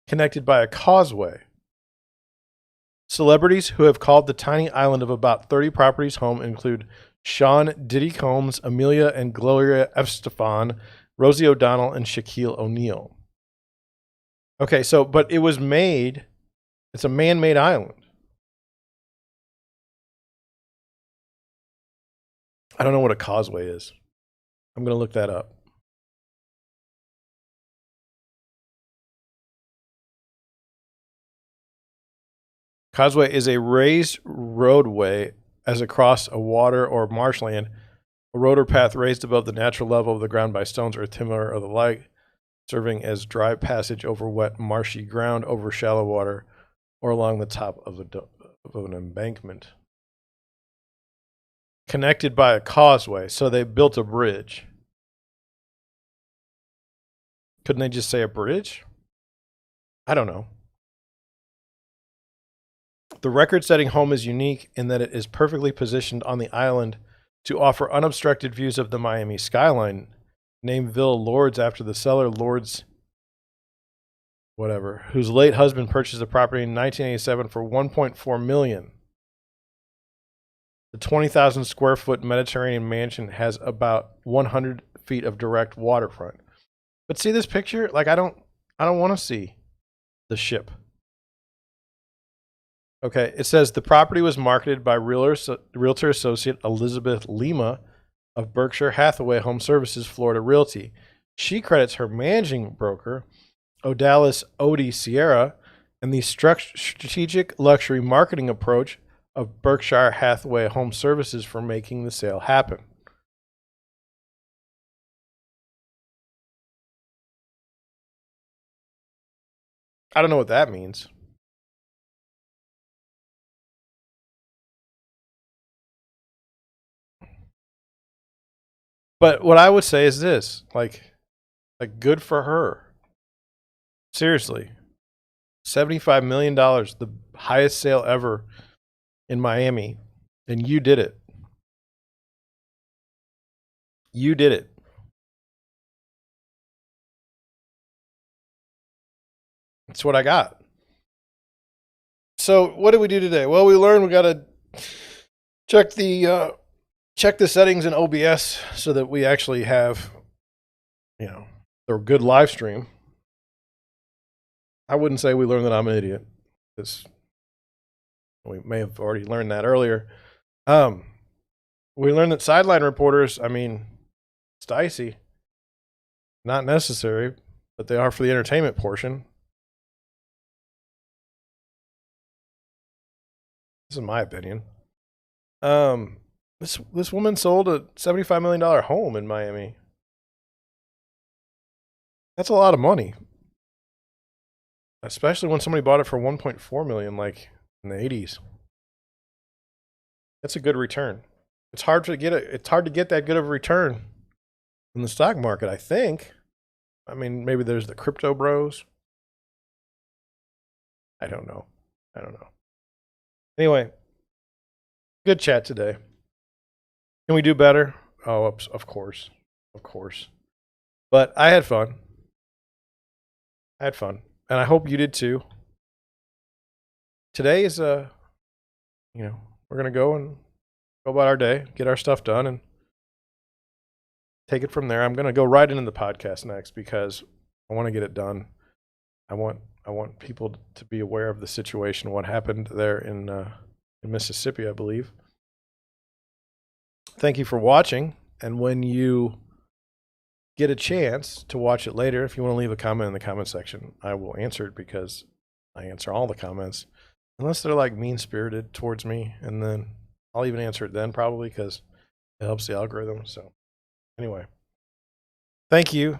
connected by a causeway. Celebrities who have called the tiny island of about 30 properties home include Sean Diddy Combs, Amelia and Gloria Estefan, Rosie O'Donnell, and Shaquille O'Neal. Okay, so, but it was made, it's a man-made island. I don't know what a causeway is. I'm going to look that up. Causeway is a raised roadway as across a water or marshland, a road or path raised above the natural level of the ground by stones or timber or the like, serving as dry passage over wet, marshy ground, over shallow water, or along the top of an embankment. Connected by a causeway, so they built a bridge. Couldn't they just say a bridge? I don't know. The record-setting home is unique in that it is perfectly positioned on the island to offer unobstructed views of the Miami skyline. Named Villa Lords after the seller, Lords, whatever, whose late husband purchased the property in 1987 for $1.4 million. The 20,000 square foot Mediterranean mansion has about 100 feet of direct waterfront. But see this picture? Like I don't want to see the ship. Okay, it says the property was marketed by realtor associate Elizabeth Lima of Berkshire Hathaway Home Services, Florida Realty. She credits her managing broker, Odalis Odie Sierra, and the strategic luxury marketing approach of Berkshire Hathaway Home Services for making the sale happen. I don't know what that means. But what I would say is this, like good for her. Seriously. $75 million, the highest sale ever in Miami. And you did it. You did it. That's what I got. So what did we do today? Well, we learned we got to check the settings in OBS so that we actually have, a good live stream. I wouldn't say we learned that I'm an idiot, because we may have already learned that earlier. We learned that sideline reporters, it's dicey. Not necessary, but they are for the entertainment portion. This is my opinion. This woman sold a $75 million home in Miami. That's a lot of money. Especially when somebody bought it for $1.4 million, like in the 80s. That's a good return. It's hard to get that good of a return in the stock market, I think. Maybe there's the crypto bros. I don't know. Anyway, good chat today. Can we do better? Oh, of course. But I had fun. And I hope you did too. Today is we're going to go about our day, get our stuff done, and take it from there. I'm going to go right into the podcast next because I want to get it done. I want people to be aware of the situation, what happened there in Mississippi, I believe. Thank you for watching. And when you get a chance to watch it later, if you want to leave a comment in the comment section, I will answer it because I answer all the comments, unless they're like mean-spirited towards me, and then I'll even answer it then probably because it helps the algorithm. So anyway, thank you.